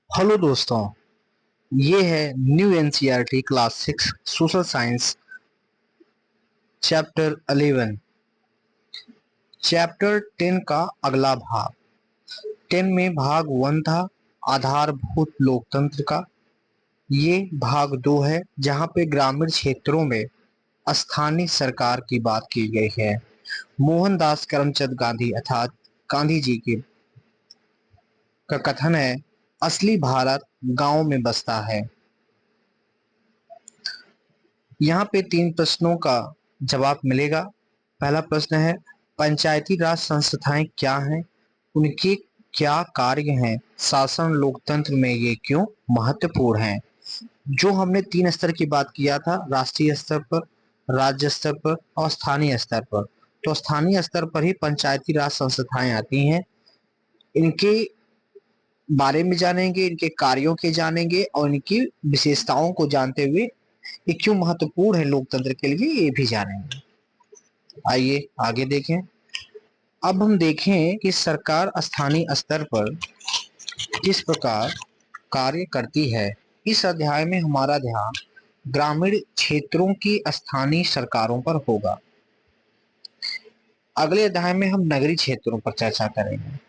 Hello दोस्तों, ये है new NCERT class 6 social science chapter 11। Chapter 10 का अगला भाग। 10 में भाग 1 था आधारभूत लोकतंत्र का। ये भाग 2 है जहाँ पे ग्रामीण क्षेत्रों में स्थानीय सरकार की बात की गई है। मोहनदास करमचंद गांधी अर्थात गांधी जी की का कथन है, असली भारत गांव में बसता है। यहाँ पे 3 प्रश्नों का जवाब मिलेगा। पहला प्रश्न है, पंचायती राज संस्थाएं क्या हैं, उनके क्या कार्य हैं, शासन लोकतंत्र में ये क्यों महत्वपूर्ण हैं। जो हमने 3 स्तर की बात किया था, राष्ट्रीय स्तर पर, राज्य स्तर पर और स्थानीय स्तर पर। तो स्थानीय स्तर पर ही पंचायती राज संस्थाएं आती हैं। इनके बारे में जानेंगे, इनके कार्यों के जानेंगे और इनकी विशेषताओं को जानते हुए ये क्यों महत्वपूर्ण है लोकतंत्र के लिए ये भी जानेंगे। आइए आगे देखें। अब हम देखें कि सरकार स्थानीय स्तर पर किस प्रकार कार्य करती है। इस अध्याय में हमारा ध्यान ग्रामीण क्षेत्रों की स्थानीय सरकारों पर होगा। अगले अध्याय में हम नगरीय क्षेत्रों पर चर्चा करेंगे।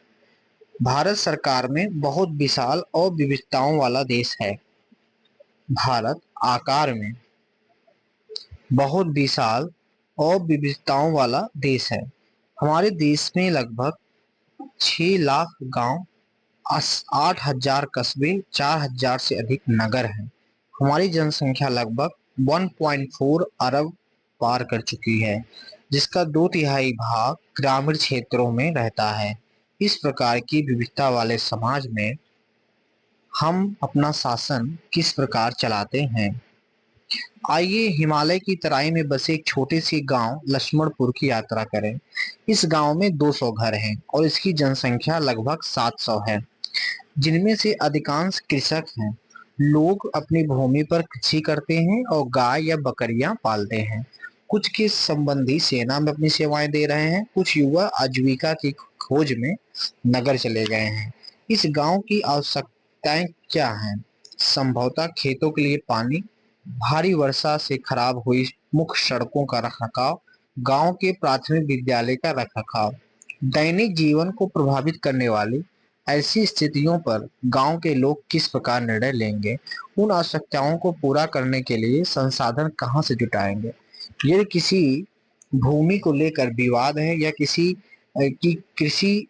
भारत सरकार में बहुत विशाल और विविधताओं वाला देश है। भारत आकार में बहुत विशाल और विविधताओं वाला देश है। हमारे देश में लगभग 6 लाख गांव, 8,000 कस्बे, 4,000 से अधिक नगर हैं। हमारी जनसंख्या लगभग 1.4 अरब पार कर चुकी है, जिसका 2/3 भाग ग्रामीण क्षेत्रों में रहता है। इस प्रकार की विविधता वाले समाज में हम अपना शासन किस प्रकार चलाते हैं। आइए हिमालय की तराई में बसे एक छोटे से गांव लक्ष्मणपुर की यात्रा करें। इस गांव में 200 घर हैं और इसकी जनसंख्या लगभग 700 है, जिनमें से अधिकांश कृषक हैं। लोग अपनी भूमि पर कृषि करते हैं और गाय या बकरियां पालते हैं। कुछ के संबंधी सेना में अपनी सेवाएं दे रहे हैं, कुछ युवा आजीविका की खोज में नगर चले गए हैं। इस गांव की आवश्यकताएं क्या हैं? संभवतः खेतों के लिए पानी, भारी वर्षा से खराब हुई मुख्य सड़कों का रखरखाव, गांव के प्राथमिक विद्यालय का रखरखाव। दैनिक जीवन को प्रभावित करने वाली ऐसी स्थितियों पर गांव के लोग किस प्रकार निर्णय लेंगे? उन आवश्यकताओं को पूरा करने के लिए संसाधन कहां से जुटाएंगे? यदि किसी भूमि को लेकर विवाद है या किसी की कृषि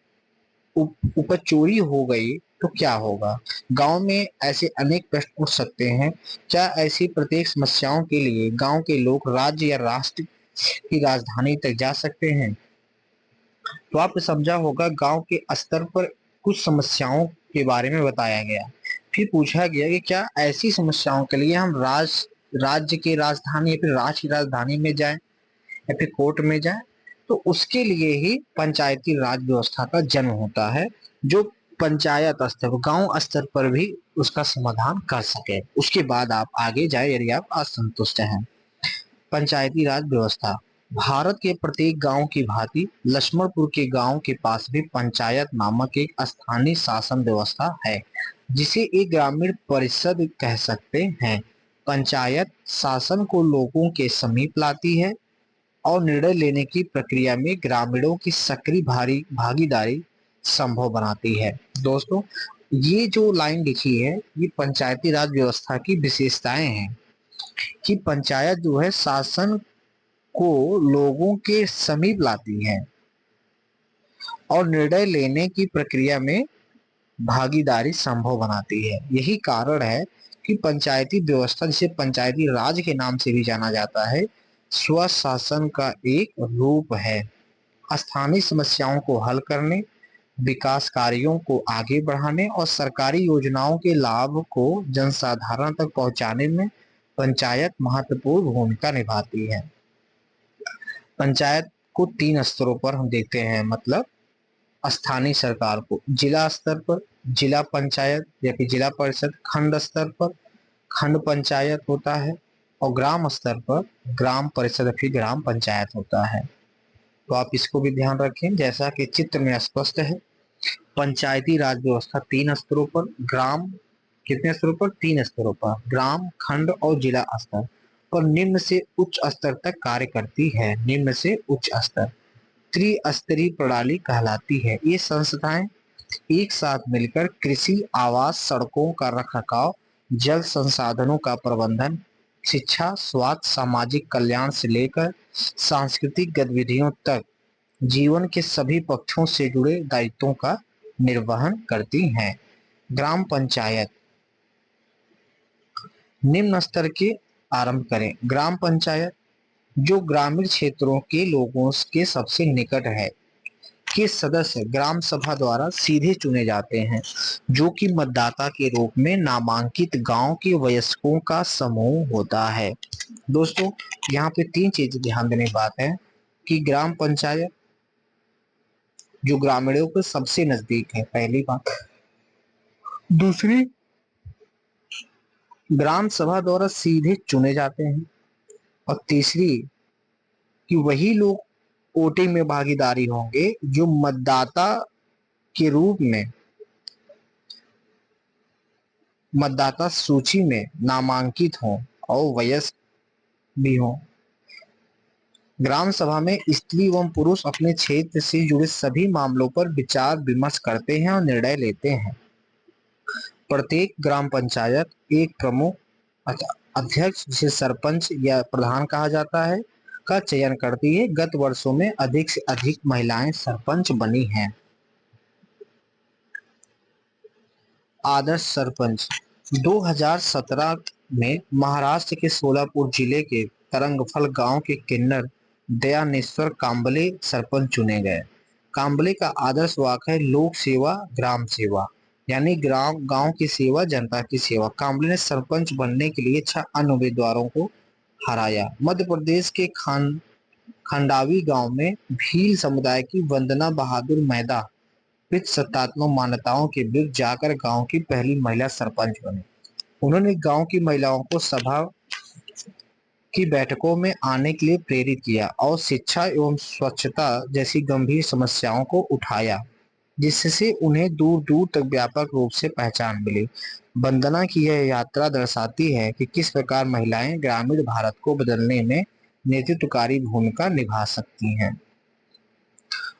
उपज चोरी हो गई तो क्या होगा? गांव में ऐसे अनेक प्रश्न उठ सकते हैं। क्या ऐसी प्रत्येक समस्याओं के लिए गांव के लोग राज्य या राष्ट्र की राजधानी तक जा सकते हैं? तो आपने समझा होगा, गांव के स्तर पर कुछ समस्याओं के बारे में बताया गया। फिर पूछा गया कि क्या ऐसी समस्याओं के लिए हम राज्य की राजधानी या फिर राष्ट्र की राजधानी में जाएं या फिर कोर्ट में जाएं। तो उसके लिए ही पंचायती राज व्यवस्था का जन्म होता है, जो पंचायत स्तर गांव स्तर पर भी उसका समाधान कर सके। उसके बाद आप आगे जाए यदि आप असंतुष्ट हैं। पंचायती राज व्यवस्था। भारत के प्रत्येक गांव की भांति लक्ष्मणपुर के गांव के पास भी पंचायत नामक एक स्थानीय शासन व्यवस्था है, जिसे एक ग्रामीण परिषद कह सकते हैं। पंचायत शासन को लोगों के समीप लाती है और निर्णय लेने की प्रक्रिया में ग्रामीणों की सक्रिय भागीदारी संभव बनाती है। दोस्तों, ये जो लाइन लिखी है ये पंचायती राज व्यवस्था की विशेषताएं हैं कि पंचायत जो है शासन को लोगों के समीप लाती है और निर्णय लेने की प्रक्रिया में भागीदारी संभव बनाती है। यही कारण है कि पंचायती व्यवस्था, जिसे पंचायती राज के नाम से भी जाना जाता है, स्वशासन का एक रूप है। स्थानीय समस्याओं को हल करने, विकास कार्यों को आगे बढ़ाने और सरकारी योजनाओं के लाभ को जनसाधारण तक पहुंचाने में पंचायत महत्वपूर्ण भूमिका निभाती है। पंचायत को 3 स्तरों पर हम देखते हैं, मतलब स्थानीय सरकार को जिला स्तर पर जिला पंचायत या फिर जिला परिषद, खंड स्तर पर खंड पंचायत होता है और ग्राम स्तर पर ग्राम परिषद या फिर ग्राम पंचायत होता है। तो आप इसको भी ध्यान रखें। जैसा कि चित्र में स्पष्ट है, पंचायती राज व्यवस्था 3 स्तरों पर ग्राम कितने स्तरों पर? 3 स्तरों पर, ग्राम, खंड और जिला स्तर पर निम्न से उच्च स्तर तक कार्य करती है। निम्न से उच्च स्तर त्रिस्तरीय प्रणाली कहलाती है। ये संस्थाएं एक साथ मिलकर कृषि, आवास, सड़कों का रखरखाव, जल संसाधनों का प्रबंधन, शिक्षा, स्वास्थ्य, सामाजिक कल्याण से लेकर सांस्कृतिक गतिविधियों तक जीवन के सभी पक्षों से जुड़े दायित्वों का निर्वहन करती हैं। ग्राम पंचायत निम्न स्तर के आरंभ करें। ग्राम पंचायत जो ग्रामीण क्षेत्रों के लोगों के सबसे निकट है के सदस्य ग्राम सभा द्वारा सीधे चुने जाते हैं, जो कि मतदाता के रूप में नामांकित गांव के वयस्कों का समूह होता है। दोस्तों, यहाँ पे 3 चीजें ध्यान देने की बात है कि ग्राम पंचायत जो ग्रामीणों के सबसे नजदीक है, पहली बात। दूसरी, ग्राम सभा द्वारा सीधे चुने जाते हैं। और तीसरी कि वही लोग वोटिंग में भागीदारी होंगे जो मतदाता के रूप में मतदाता सूची में नामांकित हों और वयस्क भी हों। ग्राम सभा में स्त्री एवं पुरुष अपने क्षेत्र से जुड़े सभी मामलों पर विचार विमर्श करते हैं और निर्णय लेते हैं। प्रत्येक ग्राम पंचायत एक प्रमुख अध्यक्ष, जिसे सरपंच या प्रधान कहा जाता है, का चयन करती है। गत वर्षों में अधिक से अधिक महिलाएं सरपंच बनी हैं। आदर्श सरपंच 2017 में महाराष्ट्र के सोलापुर जिले के तरंगफल गांव के किन्नर दयानेश्वर कांबले सरपंच चुने गए। कांबले का आदर्श वाक्य है, लोक सेवा ग्राम सेवा, यानी ग्राम गांव की सेवा, जनता की सेवा। कांबले ने सरपंच बनने के लिए 6 अन्य उम्मीदवारों को हराया। मध्य प्रदेश के खंडावी गांव में भील समुदाय की वंदना बहादुर मैदा कुछ सत्तात्मक मान्यताओं के विरुद्ध जाकर गांव की पहली महिला सरपंच बनी। उन्होंने गांव की महिलाओं को सभा की बैठकों में आने के लिए प्रेरित किया और शिक्षा एवं स्वच्छता जैसी गंभीर समस्याओं को उठाया, जिससे उन्हें दूर दूर तक व्यापक रूप से पहचान मिली। वंदना की यह यात्रा दर्शाती है कि किस प्रकार महिलाएं ग्रामीण भारत को बदलने में नेतृत्वकारी भूमिका निभा सकती हैं।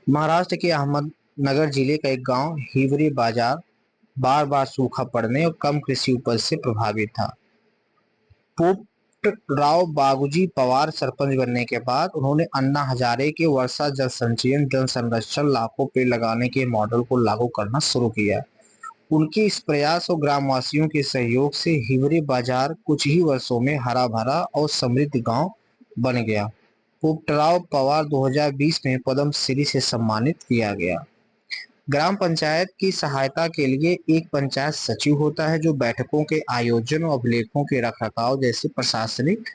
महाराष्ट्र के अहमदनगर जिले का एक गांव हिवरे बाजार बार बार सूखा पड़ने और कम कृषि उपज से प्रभावित था। पोपटराव बागुजी पवार सरपंच बनने के बाद उन्होंने अन्ना हजारे के वर्षा जल संचयन, जल संरक्षण, लाखों पेड़ लगाने के मॉडल को लागू करना शुरू किया। उनके इस प्रयास और ग्रामवासियों के सहयोग से हिवरे बाजार कुछ ही वर्षों में हरा भरा और समृद्ध गांव बन गया। पोपटराव पवार 2020 में पद्म श्री से सम्मानित किया गया। ग्राम पंचायत की सहायता के लिए एक पंचायत सचिव होता है, जो बैठकों के आयोजन और अभिलेखों के रखरखाव जैसे प्रशासनिक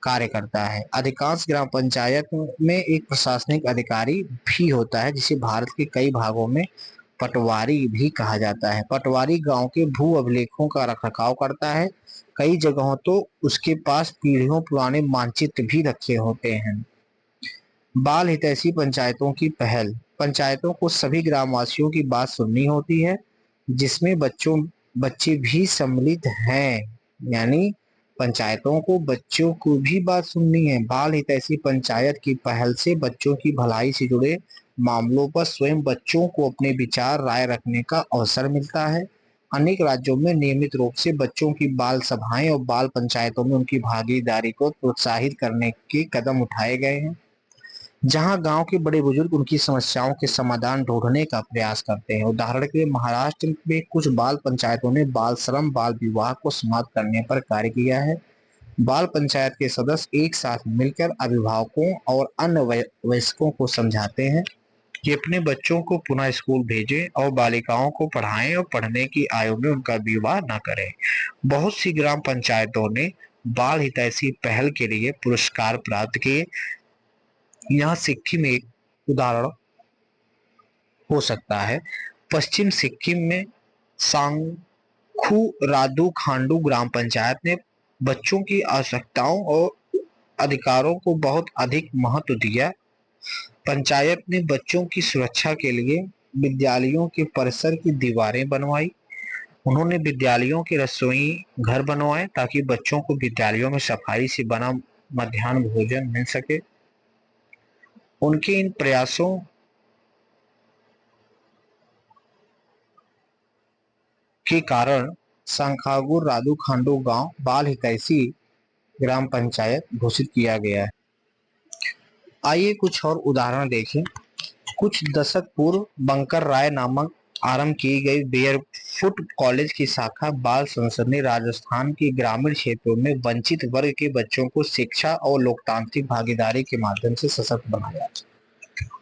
कार्य करता है। अधिकांश ग्राम पंचायत में एक प्रशासनिक अधिकारी भी होता है, जिसे भारत के कई भागों में पटवारी भी कहा जाता है। पटवारी गांव के भू अभिलेखों का रखरखाव करता है। कई जगहों तो उसके पास पीढ़ियों पुराने मानचित्र भी रखे होते हैं। बाल हितैषी पंचायतों की पहल। पंचायतों को सभी ग्रामवासियों की बात सुननी होती है, जिसमें बच्चे भी सम्मिलित हैं, यानी पंचायतों को बच्चों को भी बात सुननी है। बाल हितैषी पंचायत की पहल से बच्चों की भलाई से जुड़े मामलों पर स्वयं बच्चों को अपने विचार राय रखने का अवसर मिलता है। अनेक राज्यों में नियमित रूप से बच्चों की बाल सभाएं और बाल पंचायतों में उनकी भागीदारी को प्रोत्साहित करने के कदम उठाए गए हैं, जहां गांव के बड़े बुजुर्ग उनकी समस्याओं के समाधान ढूंढने का प्रयास करते हैं। उदाहरण के लिए महाराष्ट्र में कुछ बाल पंचायतों ने बाल श्रम, बाल विवाह को समाप्त करने पर कार्य किया है। बाल पंचायत के सदस्य एक साथ मिलकर अभिभावकों और अन्य वयस्कों को समझाते हैं कि अपने बच्चों को पुनः स्कूल भेजें और बालिकाओं को पढ़ाएं और पढ़ने की आयु में उनका विवाह न करें। बहुत सी ग्राम पंचायतों ने बाल हितैषी पहल के लिए पुरस्कार प्राप्त किए। यहाँ सिक्किम एक उदाहरण हो सकता है। पश्चिम सिक्किम में सांखू रादू खांडू ग्राम पंचायत ने बच्चों की आवश्यकताओं और अधिकारों को बहुत अधिक महत्व दिया। पंचायत ने बच्चों की सुरक्षा के लिए विद्यालयों के परिसर की दीवारें बनवाई उन्होंने विद्यालयों के रसोई घर बनवाए ताकि बच्चों को विद्यालयों में सफाई से बना मध्याह्न भोजन मिल सके। उनके इन प्रयासों के कारण सांखागुर रादू खांडू गांव बाल हितैषी ग्राम पंचायत घोषित किया गया है। आइए कुछ और उदाहरण देखें। कुछ दशक पूर्व बंकर राय नामक आरंभ की गई बेयरफुट कॉलेज की शाखा बाल संसद ने राजस्थान के ग्रामीण क्षेत्रों में वंचित वर्ग के बच्चों को शिक्षा और लोकतांत्रिक भागीदारी के माध्यम से सशक्त बनाया।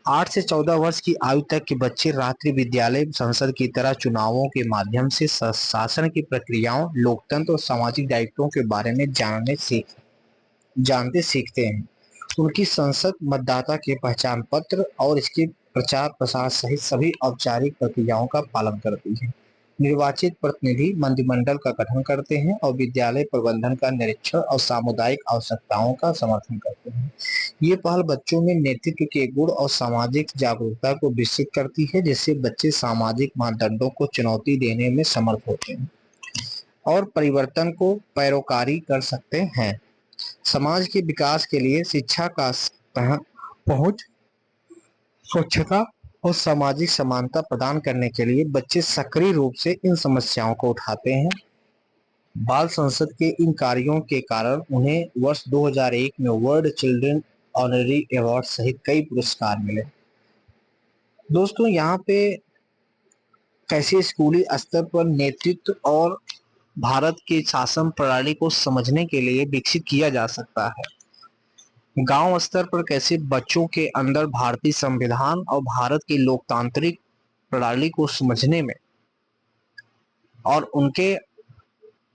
8 से 14 वर्ष की आयु तक के बच्चे रात्रि विद्यालय संसद की तरह चुनावों के माध्यम से शासन की प्रक्रियाओं, लोकतंत्र और सामाजिक दायित्वों के बारे में जानते सीखते हैं। उनकी संसद मतदाता के पहचान पत्र और इसके प्रचार प्रसार सहित सभी औपचारिक प्रक्रियाओं का पालन करती है। निर्वाचित प्रतिनिधि मंत्रिमंडल का गठन करते हैं और विद्यालय प्रबंधन का निरीक्षण और सामुदायिक आवश्यकताओं का समर्थन करते हैं। ये पहल बच्चों में नेतृत्व के गुण और सामाजिक जागरूकता को विकसित करती है, जिससे बच्चे सामाजिक मानदंडों को चुनौती देने में समर्थ होते हैं और परिवर्तन को पैरोकारी कर सकते हैं। समाज के विकास के लिए शिक्षा का पहुंच, स्वच्छता और सामाजिक समानता प्रदान करने के लिए बच्चे सक्रिय रूप से इन समस्याओं को उठाते हैं। बाल संसद के इन कार्यों के कारण उन्हें वर्ष 2001 में वर्ल्ड चिल्ड्रन ऑनरी अवार्ड सहित कई पुरस्कार मिले। दोस्तों, यहाँ पे कैसे स्कूली स्तर पर नेतृत्व और भारत की शासन प्रणाली को समझने के लिए विकसित किया जा सकता है। गांव स्तर पर कैसे बच्चों के अंदर भारतीय संविधान और भारत की लोकतांत्रिक प्रणाली को समझने में और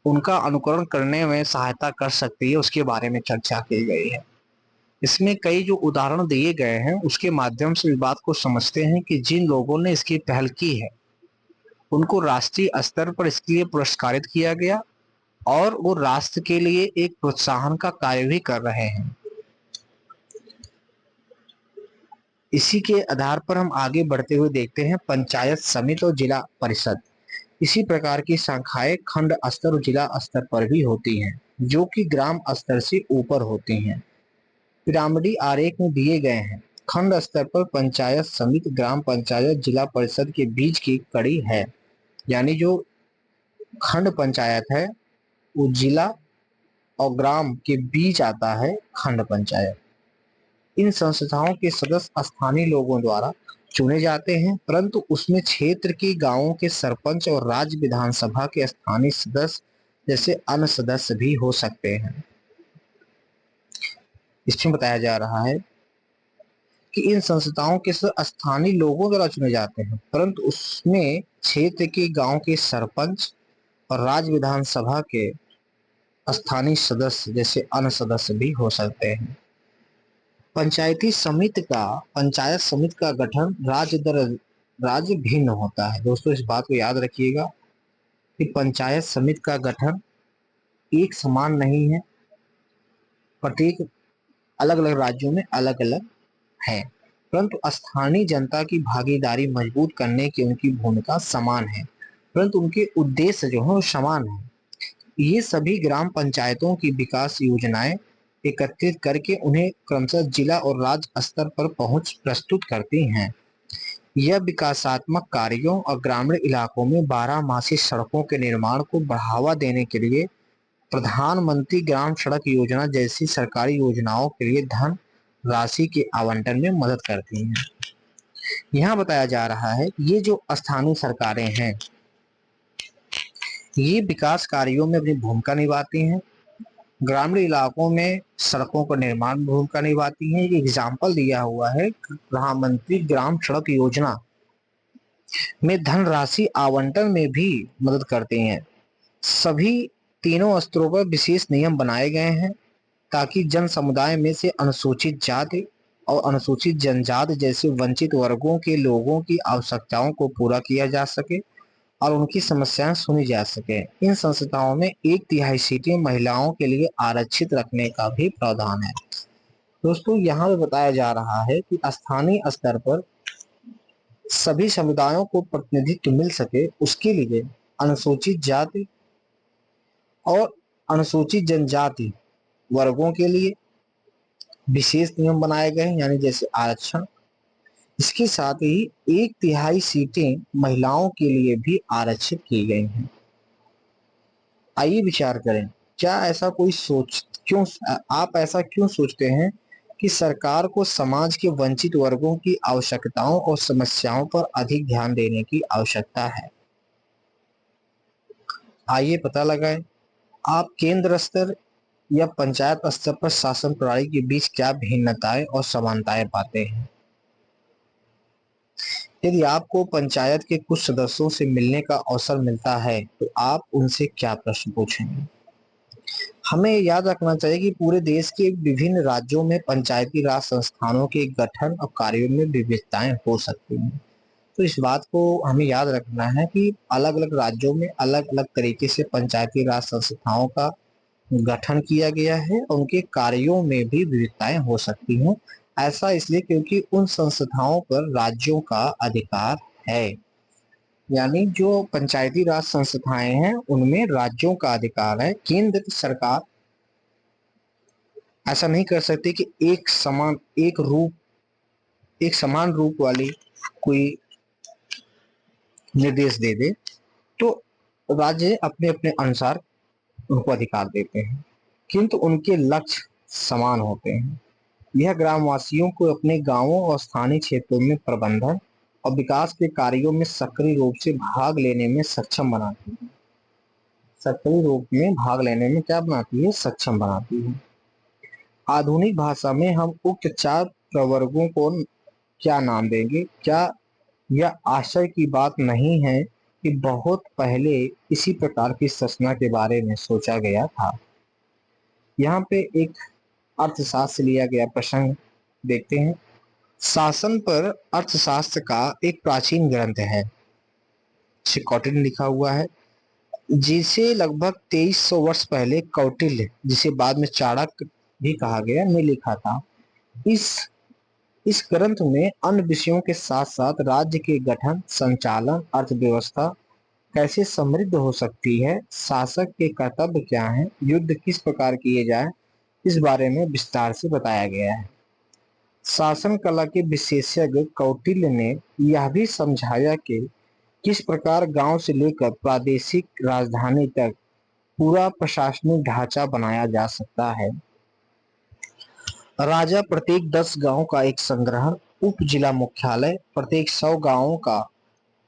उनका अनुकरण करने में सहायता कर सकती है, उसके बारे में चर्चा की गई है। इसमें कई जो उदाहरण दिए गए हैं उसके माध्यम से इस बात को समझते हैं कि जिन लोगों ने इसकी पहल की है उनको राष्ट्रीय स्तर पर इसके लिए पुरस्कारित किया गया और वो राष्ट्र के लिए एक प्रोत्साहन का कार्य भी कर रहे हैं। इसी के आधार पर हम आगे बढ़ते हुए देखते हैं पंचायत समिति और जिला परिषद। इसी प्रकार की शाखाएं खंड स्तर और जिला स्तर पर भी होती हैं, जो कि ग्राम स्तर से ऊपर होती हैं। पिरामिडी आरेख में दिए गए हैं। खंड स्तर पर पंचायत समिति, ग्राम पंचायत, जिला परिषद के बीच की कड़ी है। यानी जो खंड पंचायत है वो जिला और ग्राम के बीच आता है खंड पंचायत। इन संस्थाओं के सदस्य स्थानीय लोगों द्वारा चुने जाते हैं, परंतु उसमें क्षेत्र के गांवों के सरपंच और राज्य विधानसभा के स्थानीय सदस्य जैसे अन्य सदस्य भी हो सकते हैं। इसमें बताया जा रहा है कि इन संस्थाओं के स्थानीय लोगों द्वारा चुने जाते हैं, परंतु उसमें क्षेत्र के गांव के सरपंच और राज्य विधानसभा के स्थानीय सदस्य जैसे अन्य सदस्य भी हो सकते हैं। पंचायत समिति का गठन राज्य दर राज्य भिन्न होता है। दोस्तों, इस बात को याद रखिएगा कि पंचायत समिति का गठन एक समान नहीं है, प्रत्येक अलग अलग राज्यों में अलग अलग है, परंतु स्थानीय जनता की भागीदारी मजबूत करने की उनकी भूमिका समान है, परंतु उनके उद्देश्य जो है वो समान है। ये सभी ग्राम पंचायतों की विकास योजनाएं एकत्रित करके उन्हें क्रमशः जिला और राज्य स्तर पर पहुंच प्रस्तुत करती हैं। यह विकासात्मक कार्यों और ग्रामीण इलाकों में 12 मासी सड़कों के निर्माण को बढ़ावा देने के लिए प्रधानमंत्री ग्राम सड़क योजना जैसी सरकारी योजनाओं के लिए धन राशि के आवंटन में मदद करती हैं। यहाँ बताया जा रहा है ये जो स्थानीय सरकारें हैं ये विकास कार्यों में अपनी भूमिका निभाती हैं। ग्रामीण इलाकों में सड़कों का निर्माण भूमिका निभाती है। एक एग्जाम्पल दिया हुआ है, प्रधानमंत्री ग्राम सड़क योजना में धनराशि आवंटन में भी मदद करते हैं। सभी तीनों स्तरों पर विशेष नियम बनाए गए हैं ताकि जन समुदाय में से अनुसूचित जाति और अनुसूचित जनजाति जैसे वंचित वर्गों के लोगों की आवश्यकताओं को पूरा किया जा सके और उनकी समस्याएं सुनी जा सके। इन संस्थाओं में 1/3 सीटें महिलाओं के लिए आरक्षित रखने का भी प्रावधान है। दोस्तों, यहाँ पे बताया जा रहा है कि स्थानीय स्तर पर सभी समुदायों को प्रतिनिधित्व मिल सके उसके लिए अनुसूचित जाति और अनुसूचित जनजाति वर्गों के लिए विशेष नियम बनाए गए हैं, यानी जैसे आरक्षण। इसके साथ ही 1/3 सीटें महिलाओं के लिए भी आरक्षित की गई हैं। आइए विचार करें, क्या ऐसा कोई सोच क्यों आप ऐसा क्यों सोचते हैं कि सरकार को समाज के वंचित वर्गों की आवश्यकताओं और समस्याओं पर अधिक ध्यान देने की आवश्यकता है? आइए पता लगाएं, आप केंद्र स्तर या पंचायत स्तर पर शासन प्रणाली के बीच क्या भिन्नताएं और समानताएं पाते हैं। यदि आपको पंचायत के कुछ सदस्यों से मिलने का अवसर मिलता है तो आप उनसे क्या प्रश्न पूछेंगे? हमें याद रखना चाहिए कि पूरे देश के विभिन्न राज्यों में पंचायती राज संस्थानों के गठन और कार्यों में विविधताएं हो सकती हैं। तो इस बात को हमें याद रखना है कि अलग अलग राज्यों में अलग अलग तरीके से पंचायती राज संस्थाओं का गठन किया गया है और उनके कार्यों में भी विविधताएं हो सकती हैं। ऐसा इसलिए क्योंकि उन संस्थाओं पर राज्यों का अधिकार है, यानी जो पंचायती राज संस्थाएं हैं उनमें राज्यों का अधिकार है। केंद्र सरकार ऐसा नहीं कर सकती कि एक समान रूप वाली कोई निर्देश दे दे, तो राज्य अपने अपने अनुसार उनको अधिकार देते हैं, किंतु उनके लक्ष्य समान होते हैं। यह ग्रामवासियों को अपने गांवों और स्थानीय क्षेत्रों में प्रबंधन और विकास के कार्यों में सक्रिय रूप से भाग लेने में सक्षम बनाती है। सक्रिय रूप में भाग लेने में क्या बनाती है? सक्षम बनाती है। आधुनिक भाषा में हम उक्त 4 प्रवर्गों को क्या नाम देंगे? क्या यह आश्चर्य की बात नहीं है कि बहुत पहले इसी प्रकार की संरचना के बारे में सोचा गया था। यहाँ पे एक अर्थशास्त्र से लिया गया प्रसंग देखते हैं। शासन पर अर्थशास्त्र का एक प्राचीन ग्रंथ है, कौटिल्य ने लिखा हुआ है, जिसे लगभग 2300 वर्ष पहले कौटिल्य, जिसे बाद में चाणक्य भी कहा गया, ने लिखा था। इस इस ग्रंथ में अन्य विषयों के साथ साथ राज्य के गठन, संचालन, अर्थव्यवस्था कैसे समृद्ध हो सकती है, शासक के कर्तव्य क्या हैं, युद्ध किस प्रकार किए जाए, इस बारे में विस्तार से बताया गया है। शासन कला के विशेषज्ञ कौटिल्य ने यह भी समझाया कि किस प्रकार गांव से लेकर प्रादेशिक राजधानी तक पूरा प्रशासनिक ढांचा बनाया जा सकता है। राजा प्रत्येक 10 गांव का एक संग्रहण, उप जिला मुख्यालय, प्रत्येक 100 गांवों का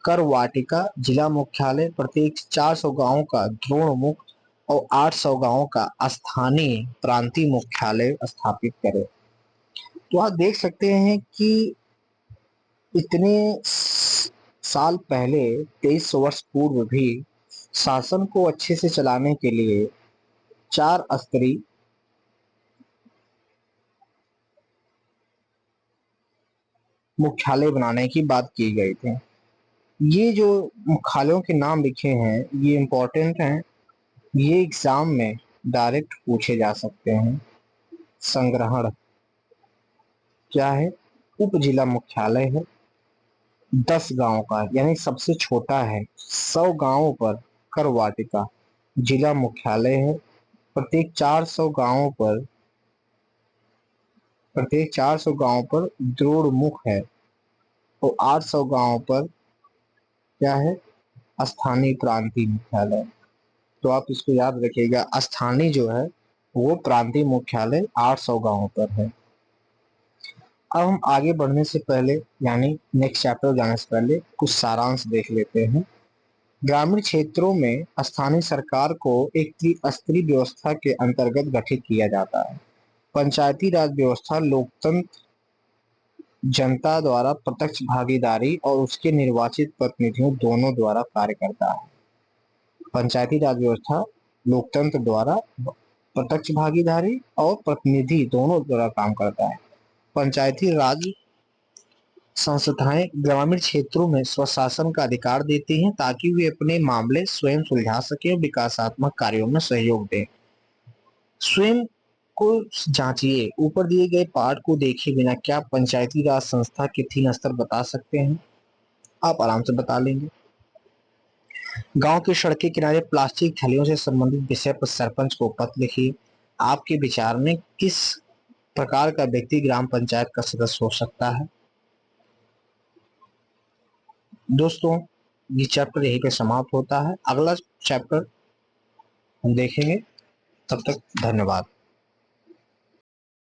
कर वाटिका, जिला मुख्यालय, प्रत्येक 400 गांवों का द्रोण मुक्त और 800 गांवों का स्थानीय प्रांतीय मुख्यालय स्थापित करे। तो आप देख सकते हैं कि इतने साल पहले, 2300 वर्ष पूर्व भी शासन को अच्छे से चलाने के लिए 4 स्तरीय मुख्यालय बनाने की बात की गई थी। ये जो मुख्यालयों के नाम लिखे हैं ये इम्पोर्टेंट हैं, ये एग्जाम में डायरेक्ट पूछे जा सकते हैं। संग्रहण क्या है? उप जिला मुख्यालय है, 10 गांव का, यानी सबसे छोटा है। 100 गांवों पर कर वाटिका जिला मुख्यालय है, प्रत्येक 400 गांवों पर द्रोणमुख है और 800 गांवों पर क्या है? स्थानीय प्रांतीय मुख्यालय। तो आप इसको याद रखिएगा, स्थानीय जो है वो प्रांतीय मुख्यालय 800 गांवों पर है। अब हम आगे बढ़ने से पहले, यानी नेक्स्ट चैप्टर जाने से पहले कुछ सारांश देख लेते हैं। ग्रामीण क्षेत्रों में स्थानीय सरकार को एक त्रिस्तरीय व्यवस्था के अंतर्गत गठित किया जाता है। पंचायती राज व्यवस्था लोकतंत्र, जनता द्वारा प्रत्यक्ष भागीदारी और उसके निर्वाचित प्रतिनिधियों दोनों द्वारा कार्य करता है। पंचायती राज व्यवस्था लोकतंत्र द्वारा प्रत्यक्ष भागीदारी और प्रतिनिधि दोनों द्वारा काम करता है। पंचायती राज संस्थाएं ग्रामीण क्षेत्रों में स्वशासन का अधिकार देती हैं ताकि वे अपने मामले स्वयं सुलझा सके और विकासात्मक कार्यों में सहयोग दें। स्वयं को जांचिए, ऊपर दिए गए पाठ को देखे बिना क्या पंचायती राज संस्था के 3 स्तर बता सकते हैं? आप आराम से बता लेंगे। गांव की सड़क के किनारे प्लास्टिक थैलियों से संबंधित विषय पर सरपंच को पत्र लिखिए। आपके विचार में किस प्रकार का व्यक्ति ग्राम पंचायत का सदस्य हो सकता है? दोस्तों, ये चैप्टर यहीं पे समाप्त होता है। अगला चैप्टर हम देखेंगे। तब तक धन्यवाद।